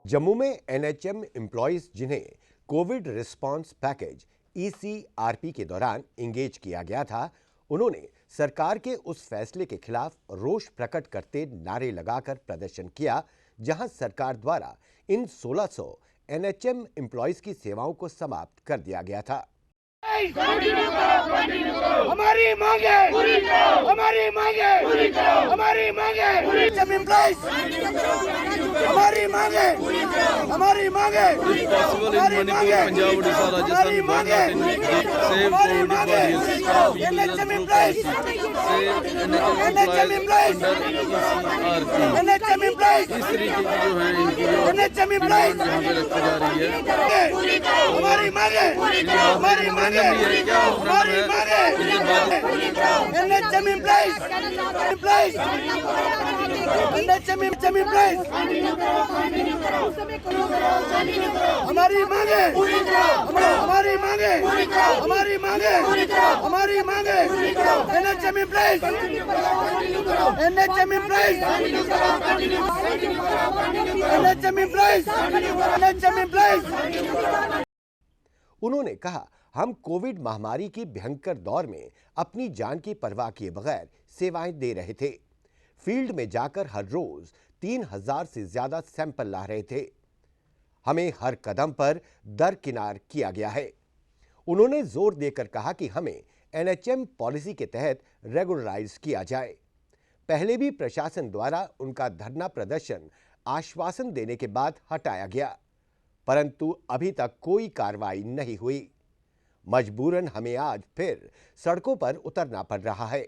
जम्मू में NHM employees जिन्हें Covid response package ईसीआरपी के दौरान इंगेज किया गया था, उन्होंने सरकार के उस फैसले के खिलाफ रोष प्रकट करते नारे लगाकर प्रदर्शन किया, जहां सरकार द्वारा इन 1600 एनएचएम एम्प्लॉयज की सेवाओं को समाप्त कर दिया गया था। हमारी मांगे पूरी करो, हमारी मांगे पूरी करो, हमारी मांगे एनएचएम एम्प्लॉयज, हमारी मांगे पूरी करो, हमारी मांगे हमारी मांगे पंजाब उड़ीसा राजस्थान मांगे हमारी मांगे NHM employees, NHM employees, NHM employees, इस तरीके की जो है इनकी एनएचएम एम्प्लॉयज यहाँ पे रखी जा रही है। हमारी मांगे हमारी मांगे हमारी मांगे एनएचएम एम्प्लॉयज, एनएचएम एम्प्लॉयज, हमारी मांगे हमारी मांगे हमारी मांगे हमारी मांगे NHM employees, NHM employees, NHM employees, NHM employees. उन्होंने कहा, हम कोविड महामारी की भयंकर दौर में अपनी जान की परवाह किए बगैर सेवाएं दे रहे थे। फील्ड में जाकर हर रोज 3000 से ज्यादा सैंपल ला रहे थे। हमें हर कदम पर दरकिनार किया गया है। उन्होंने जोर देकर कहा कि हमें एनएचएम पॉलिसी के तहत रेगुलराइज किया जाए। पहले भी प्रशासन द्वारा उनका धरना प्रदर्शन आश्वासन देने के बाद हटाया गया, परंतु अभी तक कोई कार्रवाई नहीं हुई। मजबूरन हमें आज फिर सड़कों पर उतरना पड़ रहा है।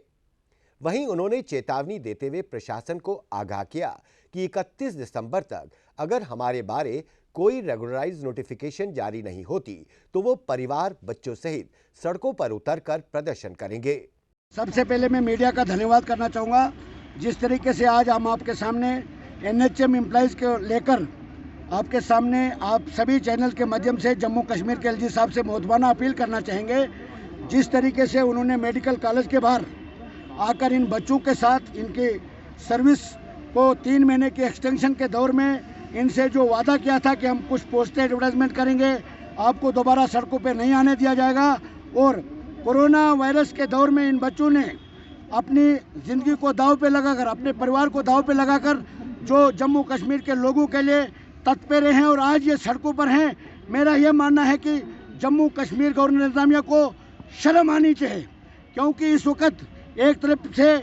वहीं उन्होंने चेतावनी देते हुए प्रशासन को आगाह किया कि 31 दिसंबर तक अगर हमारे बारे कोई रेगुलराइज नोटिफिकेशन जारी नहीं होती तो वो परिवार बच्चों सहित सड़कों पर उतरकर प्रदर्शन करेंगे। सबसे पहले मैं मीडिया का धन्यवाद करना चाहूँगा। जिस तरीके से आज हम आपके सामने एनएचएम एम्प्लॉयज को लेकर आपके सामने आप सभी चैनल के माध्यम से जम्मू कश्मीर के एलजी साहब से मोहतबाना अपील करना चाहेंगे। जिस तरीके से उन्होंने मेडिकल कॉलेज के बाहर आकर इन बच्चों के साथ इनकी सर्विस को 3 महीने के एक्सटेंशन के दौर में इनसे जो वादा किया था कि हम कुछ पोस्टर एडवर्टाइजमेंट करेंगे, आपको दोबारा सड़कों पे नहीं आने दिया जाएगा, और कोरोना वायरस के दौर में इन बच्चों ने अपनी ज़िंदगी को दांव पे लगाकर, अपने परिवार को दांव पे लगाकर जो जम्मू कश्मीर के लोगों के लिए तत्पर हैं और आज ये सड़कों पर हैं। मेरा ये मानना है कि जम्मू कश्मीर गवर्नर इंतजामिया को शर्म आनी चाहिए, क्योंकि इस वक्त एक तरफ से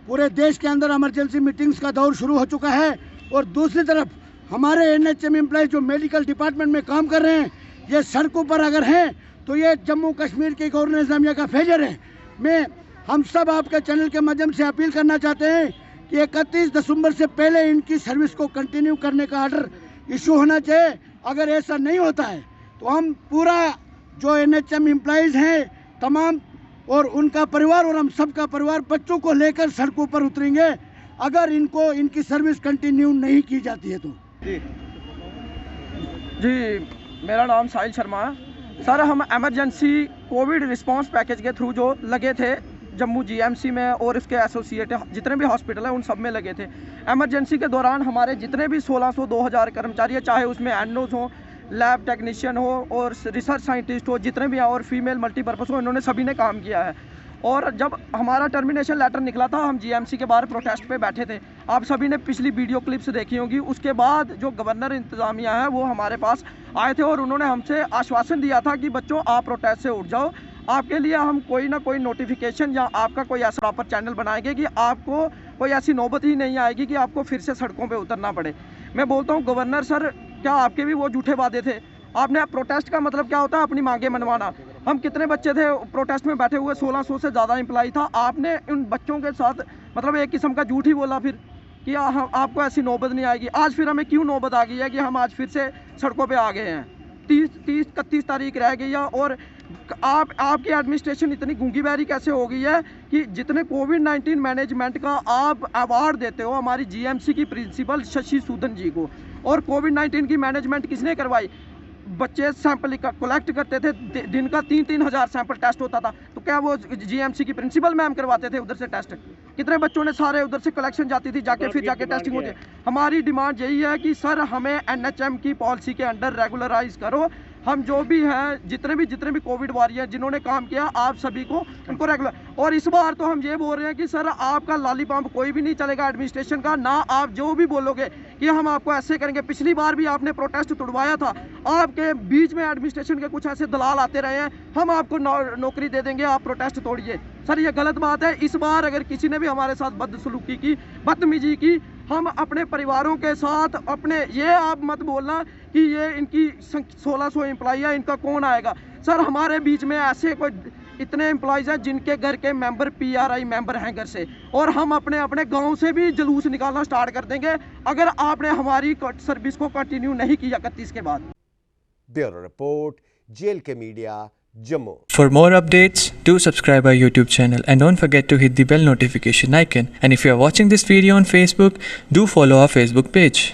पूरे देश के अंदर इमरजेंसी मीटिंग्स का दौर शुरू हो चुका है और दूसरी तरफ हमारे एनएचएम एम्प्लॉय जो मेडिकल डिपार्टमेंट में काम कर रहे हैं, ये सड़कों पर अगर हैं तो ये जम्मू कश्मीर के गवर्नर इंतजामिया का फेलियर है। हम सब आपके चैनल के माध्यम से अपील करना चाहते हैं कि 31 दिसंबर से पहले इनकी सर्विस को कंटिन्यू करने का आर्डर इशू होना चाहिए। अगर ऐसा नहीं होता है तो हम पूरा जो एनएचएम एम्प्लॉयज हैं तमाम और उनका परिवार और हम सबका परिवार बच्चों को लेकर सड़कों पर उतरेंगे अगर इनको इनकी सर्विस कंटिन्यू नहीं की जाती है तो। जी मेरा नाम साहिल शर्मा है। सर, हम एमरजेंसी कोविड रिस्पांस पैकेज के थ्रू जो लगे थे जम्मू जीएमसी में और इसके एसोसिएट जितने भी हॉस्पिटल हैं उन सब में लगे थे। एमरजेंसी के दौरान हमारे जितने भी 1600-2000 कर्मचारी हैं, चाहे उसमें एनओज हो, लैब टेक्नीशियन हो और रिसर्च साइंटिस्ट हो, जितने भी हैं और फीमेल मल्टीपर्पज़ हो, इन्होंने सभी ने काम किया है। और जब हमारा टर्मिनेशन लेटर निकला था, हम जीएमसी के बाहर प्रोटेस्ट पे बैठे थे। आप सभी ने पिछली वीडियो क्लिप्स देखी होंगी। उसके बाद जो गवर्नर इंतजामिया है वो हमारे पास आए थे और उन्होंने हमसे आश्वासन दिया था कि बच्चों आप प्रोटेस्ट से उठ जाओ, आपके लिए हम कोई ना कोई नोटिफिकेशन या आपका कोई ऐसा प्रॉपर चैनल बनाएंगे कि आपको कोई ऐसी नौबत ही नहीं आएगी कि आपको फिर से सड़कों पे उतरना पड़े। मैं बोलता हूँ गवर्नर सर, क्या आपके भी वो झूठे वादे थे? आपने प्रोटेस्ट का मतलब क्या होता है? अपनी मांगे मनवाना। हम कितने बच्चे थे प्रोटेस्ट में बैठे हुए, 1600 से ज़्यादा एम्प्लॉय था। आपने उन बच्चों के साथ मतलब एक किस्म का झूठ ही बोला फिर कि आपको ऐसी नौबत नहीं आएगी। आज फिर हमें क्यों नौबत आ गई है कि हम आज फिर से सड़कों पे आ गए हैं? 31 तारीख रह गई है और आपकी एडमिनिस्ट्रेशन इतनी गूंगी बहरी कैसे हो गई है कि जितने कोविड-19 मैनेजमेंट का आप अवार्ड देते हो हमारी जीएमसी की प्रिंसिपल शशि सूदन जी को, और कोविड-19 की मैनेजमेंट किसने करवाई? बच्चे सैंपल कलेक्ट करते थे, दिन का 3-3 हज़ार सैंपल टेस्ट होता था, तो क्या वो जीएमसी की प्रिंसिपल मैम करवाते थे उधर से टेस्ट? कितने बच्चों ने सारे उधर से कलेक्शन जाती थी जाके फिर जाके टेस्टिंग होती है। हमारी डिमांड यही है कि सर हमें एनएचएम की पॉलिसी के अंडर रेगुलराइज करो। हम जो भी हैं जितने भी कोविड वॉरियर जिन्होंने काम किया आप सभी को उनको रेगुलर, और इस बार तो हम ये बोल रहे हैं कि सर आपका लॉलीपॉप कोई भी नहीं चलेगा एडमिनिस्ट्रेशन का, ना आप जो भी बोलोगे कि हम आपको ऐसे करेंगे। पिछली बार भी आपने प्रोटेस्ट तुड़वाया था, आपके बीच में एडमिनिस्ट्रेशन के कुछ ऐसे दलाल आते रहे हैं, हम आपको नौकरी दे देंगे, आप प्रोटेस्ट तोड़िए। सर ये गलत बात है। इस बार अगर किसी ने भी हमारे साथ बदसलूकी की, बदतमीजी की, हम अपने परिवारों के साथ अपने, ये आप मत बोलना कि ये इनकी 1600 एम्प्लॉई है, इनका कौन आएगा। सर हमारे बीच में ऐसे कोई इतने एम्प्लॉयज़ हैं जिनके घर के मेंबर PRI मेंबर हैं घर से, और हम अपने अपने गांव से भी जुलूस निकालना स्टार्ट कर देंगे अगर आपने हमारी सर्विस को कंटिन्यू नहीं किया 31 के बाद। Bureau report, JLK media, Jammu. For more updates, do subscribe our YouTube channel and don't forget to hit the bell notification icon. And if you are watching this video on Facebook, do follow our Facebook page.